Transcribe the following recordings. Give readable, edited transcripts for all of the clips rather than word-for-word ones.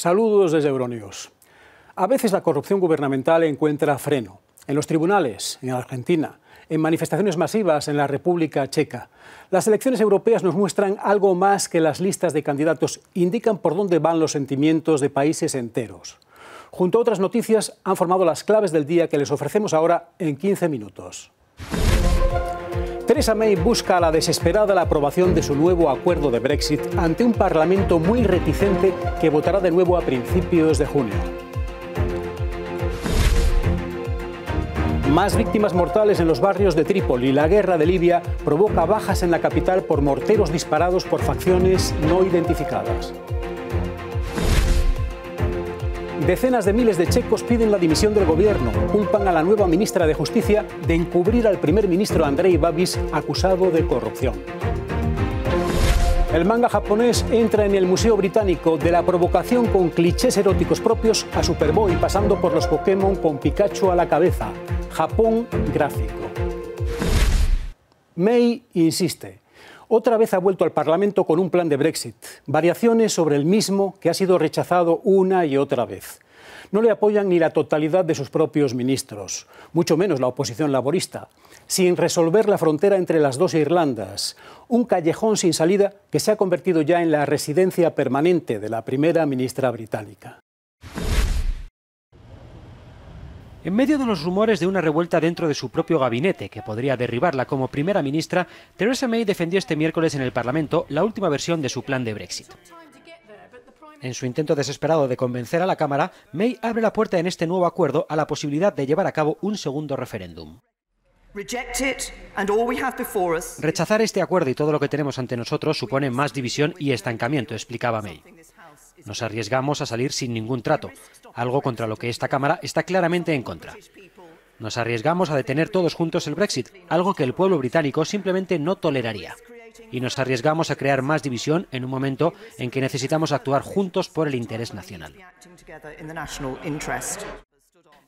Saludos desde Euronews. A veces la corrupción gubernamental encuentra freno. En los tribunales, en Argentina, en manifestaciones masivas en la República Checa. Las elecciones europeas nos muestran algo más que las listas de candidatos. Indican por dónde van los sentimientos de países enteros. Junto a otras noticias, han formado las claves del día que les ofrecemos ahora en 15 minutos. Theresa May busca a la desesperada la aprobación de su nuevo acuerdo de Brexit ante un Parlamento muy reticente que votará de nuevo a principios de junio. Más víctimas mortales en los barrios de Trípoli. La guerra de Libia provoca bajas en la capital por morteros disparados por facciones no identificadas. Decenas de miles de checos piden la dimisión del gobierno. Culpan a la nueva ministra de Justicia de encubrir al primer ministro Andrej Babis, acusado de corrupción. El manga japonés entra en el Museo Británico, de la provocación con clichés eróticos propios a Superboy, pasando por los Pokémon con Pikachu a la cabeza. Japón gráfico. May insiste. Otra vez ha vuelto al Parlamento con un plan de Brexit. Variaciones sobre el mismo que ha sido rechazado una y otra vez. No le apoyan ni la totalidad de sus propios ministros, mucho menos la oposición laborista, sin resolver la frontera entre las dos Irlandas. Un callejón sin salida que se ha convertido ya en la residencia permanente de la primera ministra británica. En medio de los rumores de una revuelta dentro de su propio gabinete que podría derribarla como primera ministra, Theresa May defendió este miércoles en el Parlamento la última versión de su plan de Brexit. En su intento desesperado de convencer a la Cámara, May abre la puerta en este nuevo acuerdo a la posibilidad de llevar a cabo un segundo referéndum. Rechazar este acuerdo y todo lo que tenemos ante nosotros supone más división y estancamiento, explicaba May. Nos arriesgamos a salir sin ningún trato, algo contra lo que esta Cámara está claramente en contra. Nos arriesgamos a detener todos juntos el Brexit, algo que el pueblo británico simplemente no toleraría. Y nos arriesgamos a crear más división en un momento en que necesitamos actuar juntos por el interés nacional.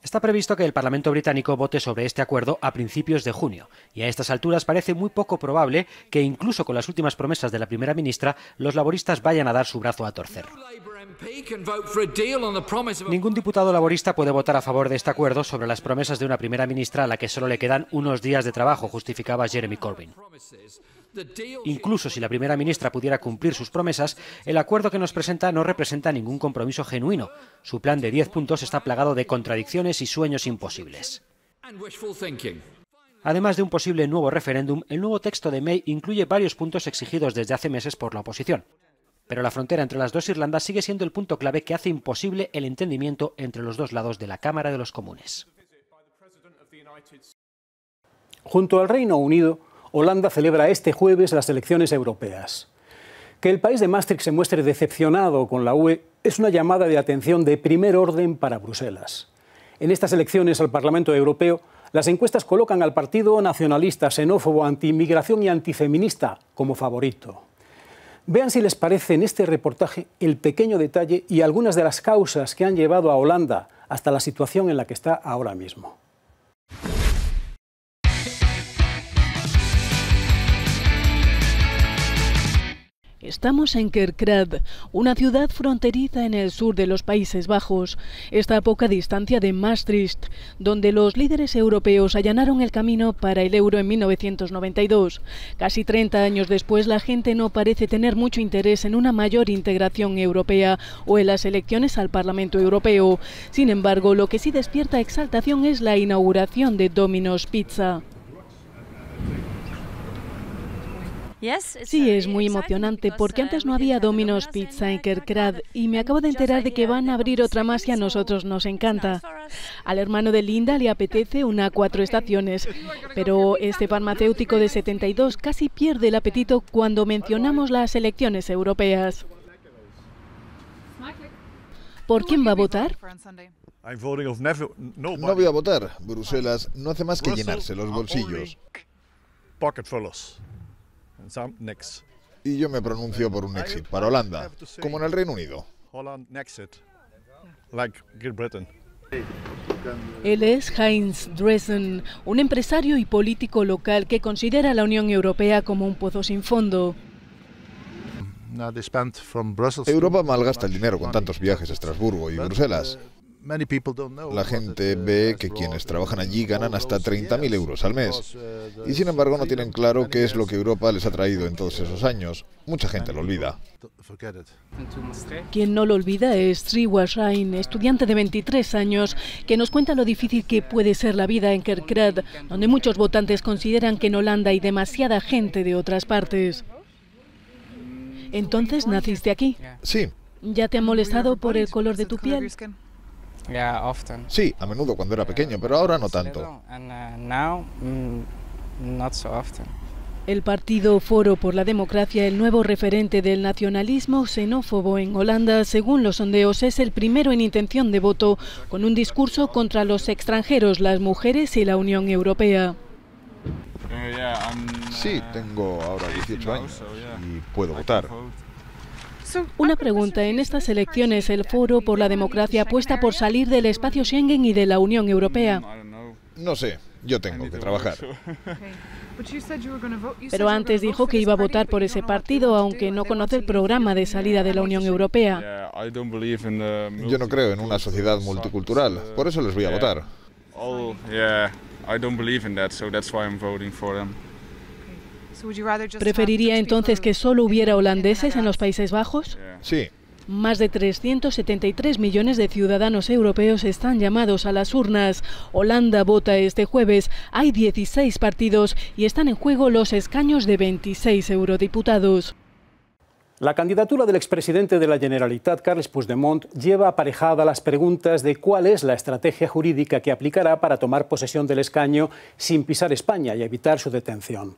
Está previsto que el Parlamento británico vote sobre este acuerdo a principios de junio, y a estas alturas parece muy poco probable que, incluso con las últimas promesas de la primera ministra, los laboristas vayan a dar su brazo a torcer. Ningún diputado laborista puede votar a favor de este acuerdo sobre las promesas de una primera ministra a la que solo le quedan unos días de trabajo, justificaba Jeremy Corbyn. Incluso si la primera ministra pudiera cumplir sus promesas, el acuerdo que nos presenta no representa ningún compromiso genuino. Su plan de 10 puntos está plagado de contradicciones y sueños imposibles. Además de un posible nuevo referéndum, el nuevo texto de May incluye varios puntos exigidos desde hace meses por la oposición. Pero la frontera entre las dos Irlandas sigue siendo el punto clave que hace imposible el entendimiento entre los dos lados de la Cámara de los Comunes. Junto al Reino Unido, Holanda celebra este jueves las elecciones europeas. Que el país de Maastricht se muestre decepcionado con la UE es una llamada de atención de primer orden para Bruselas. En estas elecciones al Parlamento Europeo, las encuestas colocan al partido nacionalista, xenófobo, antiinmigración y antifeminista como favorito. Vean si les parece en este reportaje el pequeño detalle y algunas de las causas que han llevado a Holanda hasta la situación en la que está ahora mismo. Estamos en Kerkrade, una ciudad fronteriza en el sur de los Países Bajos. Está a poca distancia de Maastricht, donde los líderes europeos allanaron el camino para el euro en 1992. Casi 30 años después, la gente no parece tener mucho interés en una mayor integración europea o en las elecciones al Parlamento Europeo. Sin embargo, lo que sí despierta exaltación es la inauguración de Domino's Pizza. Sí, es muy emocionante porque antes no había Domino's Pizza en Kerkrade y me acabo de enterar de que van a abrir otra más y a nosotros nos encanta. Al hermano de Linda le apetece una 4 estaciones, pero este farmacéutico de 72 casi pierde el apetito cuando mencionamos las elecciones europeas. ¿Por quién va a votar? No voy a votar. Bruselas no hace más que llenarse los bolsillos. Y yo me pronuncio por un Exit para Holanda, como en el Reino Unido. Él es Heinz Dresen, un empresario y político local que considera a la Unión Europea como un pozo sin fondo. Europa malgasta el dinero con tantos viajes a Estrasburgo y Bruselas. La gente ve que quienes trabajan allí ganan hasta 30.000 euros al mes. Y sin embargo no tienen claro qué es lo que Europa les ha traído en todos esos años. Mucha gente lo olvida. Quien no lo olvida es Sriwa Shain, estudiante de 23 años, que nos cuenta lo difícil que puede ser la vida en Kerkrade, donde muchos votantes consideran que en Holanda hay demasiada gente de otras partes. ¿Entonces naciste aquí? Sí. ¿Ya te ha molestado por el color de tu piel? Sí, a menudo cuando era pequeño, pero ahora no tanto. El partido Foro por la Democracia, el nuevo referente del nacionalismo xenófobo en Holanda, según los sondeos, es el primero en intención de voto, con un discurso contra los extranjeros, las mujeres y la Unión Europea. Sí, tengo ahora 18 años y puedo votar. Una pregunta. En estas elecciones, el Foro por la Democracia apuesta por salir del espacio Schengen y de la Unión Europea. No sé, yo tengo que trabajar. Pero antes dijo que iba a votar por ese partido, aunque no conoce el programa de salida de la Unión Europea. Yo no creo en una sociedad multicultural, por eso les voy a votar. ¿Preferiría entonces que solo hubiera holandeses en los Países Bajos? Sí. Más de 373 millones de ciudadanos europeos están llamados a las urnas. Holanda vota este jueves. Hay 16 partidos y están en juego los escaños de 26 eurodiputados. La candidatura del expresidente de la Generalitat, Carles Puigdemont, lleva aparejada las preguntas de cuál es la estrategia jurídica que aplicará para tomar posesión del escaño sin pisar España y evitar su detención.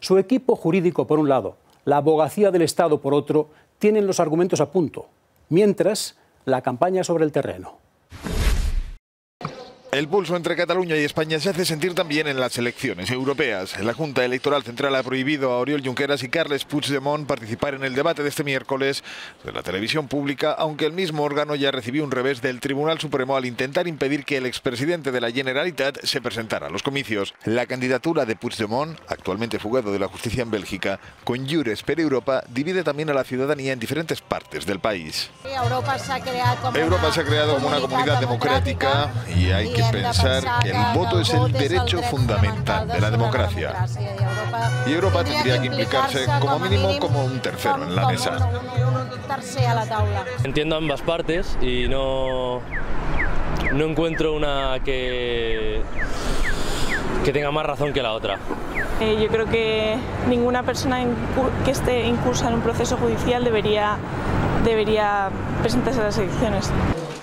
Su equipo jurídico, por un lado, la abogacía del Estado, por otro, tienen los argumentos a punto, mientras la campaña sobre el terreno. El pulso entre Cataluña y España se hace sentir también en las elecciones europeas. La Junta Electoral Central ha prohibido a Oriol Junqueras y Carles Puigdemont participar en el debate de este miércoles de la televisión pública, aunque el mismo órgano ya recibió un revés del Tribunal Supremo al intentar impedir que el expresidente de la Generalitat se presentara a los comicios. La candidatura de Puigdemont, actualmente fugado de la justicia en Bélgica, con Junts per Europa, divide también a la ciudadanía en diferentes partes del país. Europa se ha creado como una comunidad democrática y hay que pensar que el voto es el derecho fundamental de la democracia. Y Europa tendría que implicarse como mínimo como un tercero en la mesa. Entiendo ambas partes y no encuentro una que tenga más razón que la otra. Yo creo que ninguna persona que esté incursa en un proceso judicial debería presentarse a las elecciones.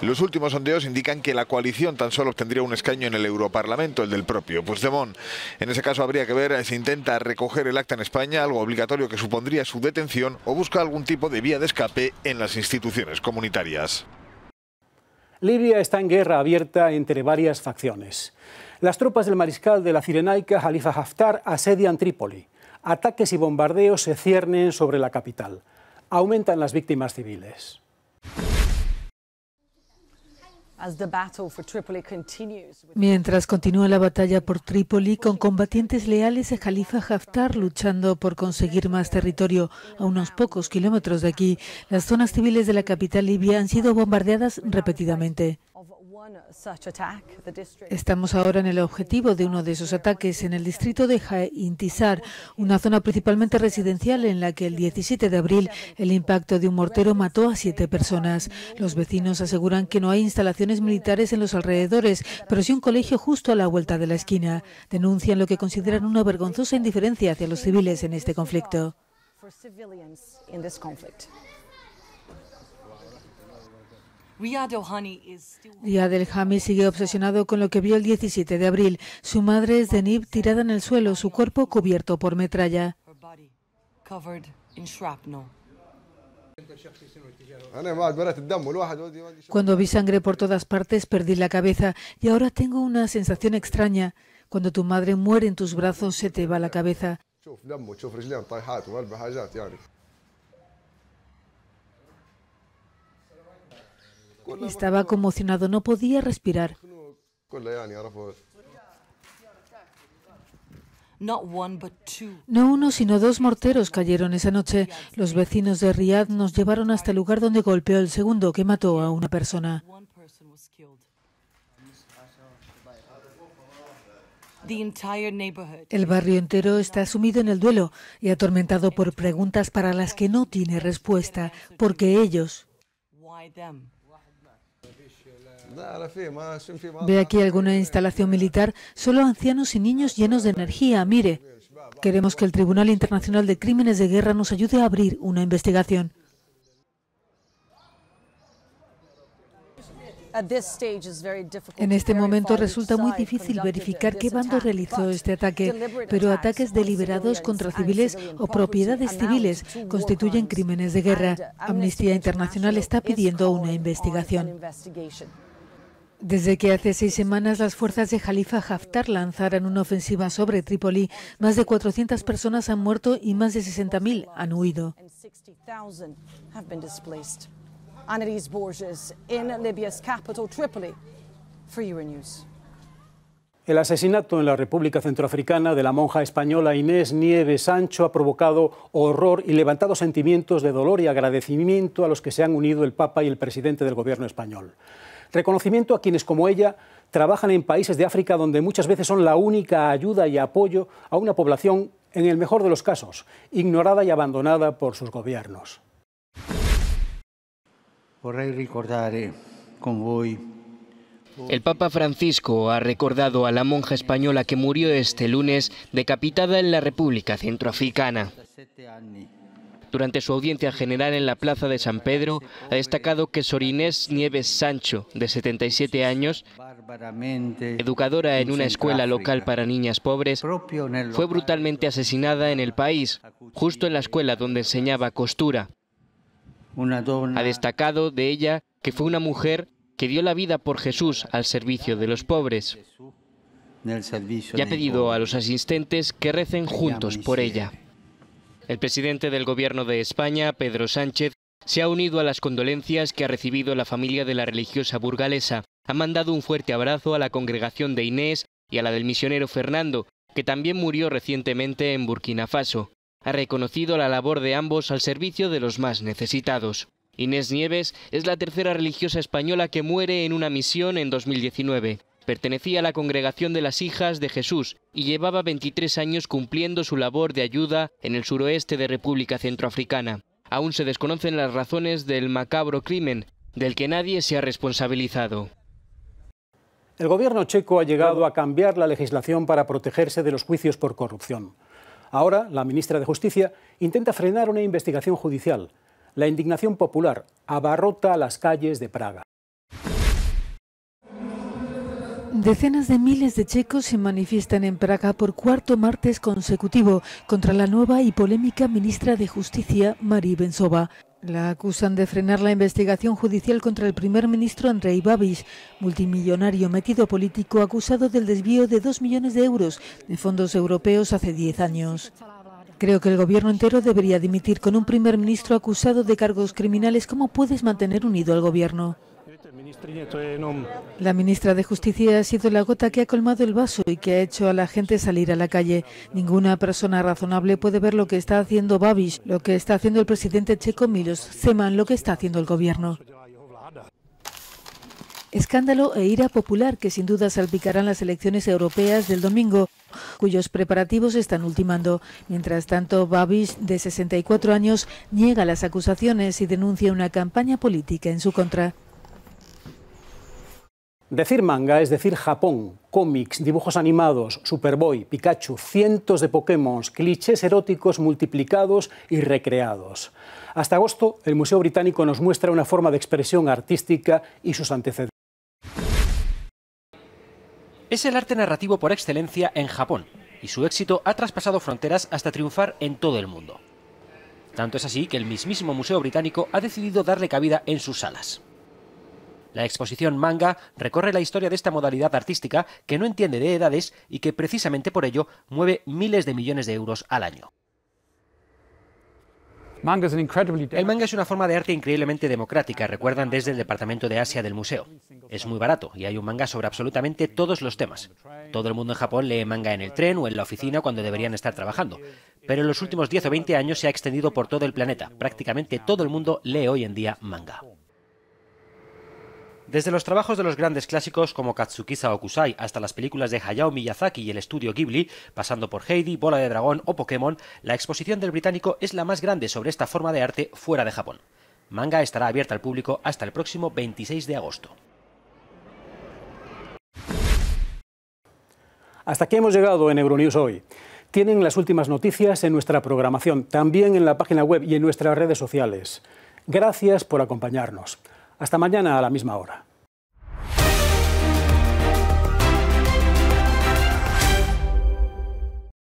Los últimos sondeos indican que la coalición tan solo obtendría un escaño en el Europarlamento, el del propio Puigdemont. En ese caso habría que ver si intenta recoger el acta en España, algo obligatorio que supondría su detención, o busca algún tipo de vía de escape en las instituciones comunitarias. Libia está en guerra abierta entre varias facciones. Las tropas del mariscal de la Cirenaica, Khalifa Haftar, asedian Trípoli. Ataques y bombardeos se ciernen sobre la capital. Aumentan las víctimas civiles. Mientras continúa la batalla por Trípoli, con combatientes leales de Khalifa Haftar luchando por conseguir más territorio a unos pocos kilómetros de aquí, las zonas civiles de la capital libia han sido bombardeadas repetidamente. Estamos ahora en el objetivo de uno de esos ataques, en el distrito de Intisar, una zona principalmente residencial en la que el 17 de abril el impacto de un mortero mató a 7 personas. Los vecinos aseguran que no hay instalaciones militares en los alrededores, pero sí un colegio justo a la vuelta de la esquina. Denuncian lo que consideran una vergonzosa indiferencia hacia los civiles en este conflicto. Riyad El-Hami sigue obsesionado con lo que vio el 17 de abril. Su madre es Denib, tirada en el suelo, su cuerpo cubierto por metralla. Cuando vi sangre por todas partes, perdí la cabeza y ahora tengo una sensación extraña. Cuando tu madre muere en tus brazos, se te va la cabeza. Estaba conmocionado, no podía respirar. No uno, sino 2 morteros cayeron esa noche. Los vecinos de Riad nos llevaron hasta el lugar donde golpeó el segundo, que mató a una persona. El barrio entero está sumido en el duelo y atormentado por preguntas para las que no tiene respuesta. ¿Por qué ellos? Ve aquí alguna instalación militar, solo ancianos y niños llenos de energía. Mire, queremos que el Tribunal Internacional de Crímenes de Guerra nos ayude a abrir una investigación. En este momento resulta muy difícil verificar qué bando realizó este ataque, pero ataques deliberados contra civiles o propiedades civiles constituyen crímenes de guerra. Amnistía Internacional está pidiendo una investigación. Desde que hace 6 semanas las fuerzas de Khalifa Haftar lanzaran una ofensiva sobre Trípoli, más de 400 personas han muerto y más de 60.000 han huido. Annelies Borges, in Libya's capital, Tripoli, for Euronews. El asesinato en la República Centroafricana de la monja española Inés Nieves Sancho ha provocado horror y levantado sentimientos de dolor y agradecimiento a los que se han unido el Papa y el presidente del gobierno español. Reconocimiento a quienes, como ella, trabajan en países de África donde muchas veces son la única ayuda y apoyo a una población, en el mejor de los casos, ignorada y abandonada por sus gobiernos. El Papa Francisco ha recordado a la monja española que murió este lunes decapitada en la República Centroafricana. Durante su audiencia general en la Plaza de San Pedro, ha destacado que Sor Inés Nieves Sancho, de 77 años, educadora en una escuela local para niñas pobres, fue brutalmente asesinada en el país, justo en la escuela donde enseñaba costura. Ha destacado de ella que fue una mujer que dio la vida por Jesús al servicio de los pobres y ha pedido a los asistentes que recen juntos por ella. El presidente del Gobierno de España, Pedro Sánchez, se ha unido a las condolencias que ha recibido la familia de la religiosa burgalesa. Ha mandado un fuerte abrazo a la congregación de Inés y a la del misionero Fernando, que también murió recientemente en Burkina Faso. Ha reconocido la labor de ambos al servicio de los más necesitados. Inés Nieves es la tercera religiosa española que muere en una misión en 2019. Pertenecía a la Congregación de las Hijas de Jesús y llevaba 23 años cumpliendo su labor de ayuda en el suroeste de República Centroafricana. Aún se desconocen las razones del macabro crimen, del que nadie se ha responsabilizado. El gobierno checo ha llegado a cambiar la legislación para protegerse de los juicios por corrupción. Ahora, la ministra de Justicia intenta frenar una investigación judicial. La indignación popular abarrota las calles de Praga. Decenas de miles de checos se manifiestan en Praga por 4º martes consecutivo contra la nueva y polémica ministra de Justicia, Marie Bensova. La acusan de frenar la investigación judicial contra el primer ministro Andrej Babiš, multimillonario metido político acusado del desvío de 2 millones de euros de fondos europeos hace 10 años. Creo que el gobierno entero debería dimitir. Con un primer ministro acusado de cargos criminales, ¿cómo puedes mantener unido al gobierno? La ministra de Justicia ha sido la gota que ha colmado el vaso y que ha hecho a la gente salir a la calle. Ninguna persona razonable puede ver lo que está haciendo Babiš, lo que está haciendo el presidente checo Miloš Zeman, lo que está haciendo el gobierno. Escándalo e ira popular que sin duda salpicarán las elecciones europeas del domingo, cuyos preparativos están ultimando. Mientras tanto, Babiš, de 64 años, niega las acusaciones y denuncia una campaña política en su contra. Decir manga es decir Japón, cómics, dibujos animados, Superboy, Pikachu, cientos de Pokémon, clichés eróticos multiplicados y recreados. Hasta agosto, el Museo Británico nos muestra una forma de expresión artística y sus antecedentes. Es el arte narrativo por excelencia en Japón, y su éxito ha traspasado fronteras hasta triunfar en todo el mundo. Tanto es así que el mismísimo Museo Británico ha decidido darle cabida en sus salas. La exposición Manga recorre la historia de esta modalidad artística que no entiende de edades y que precisamente por ello mueve miles de millones de euros al año. El manga es una forma de arte increíblemente democrática, recuerdan desde el departamento de Asia del museo. Es muy barato y hay un manga sobre absolutamente todos los temas. Todo el mundo en Japón lee manga en el tren o en la oficina cuando deberían estar trabajando. Pero en los últimos 10 o 20 años se ha extendido por todo el planeta. Prácticamente todo el mundo lee hoy en día manga. Desde los trabajos de los grandes clásicos como Katsukiza Okusai hasta las películas de Hayao Miyazaki y el estudio Ghibli, pasando por Heidi, Bola de Dragón o Pokémon, la exposición del británico es la más grande sobre esta forma de arte fuera de Japón. Manga estará abierta al público hasta el próximo 26 de agosto. Hasta aquí hemos llegado en Euronews hoy. Tienen las últimas noticias en nuestra programación, también en la página web y en nuestras redes sociales. Gracias por acompañarnos. Hasta mañana a la misma hora.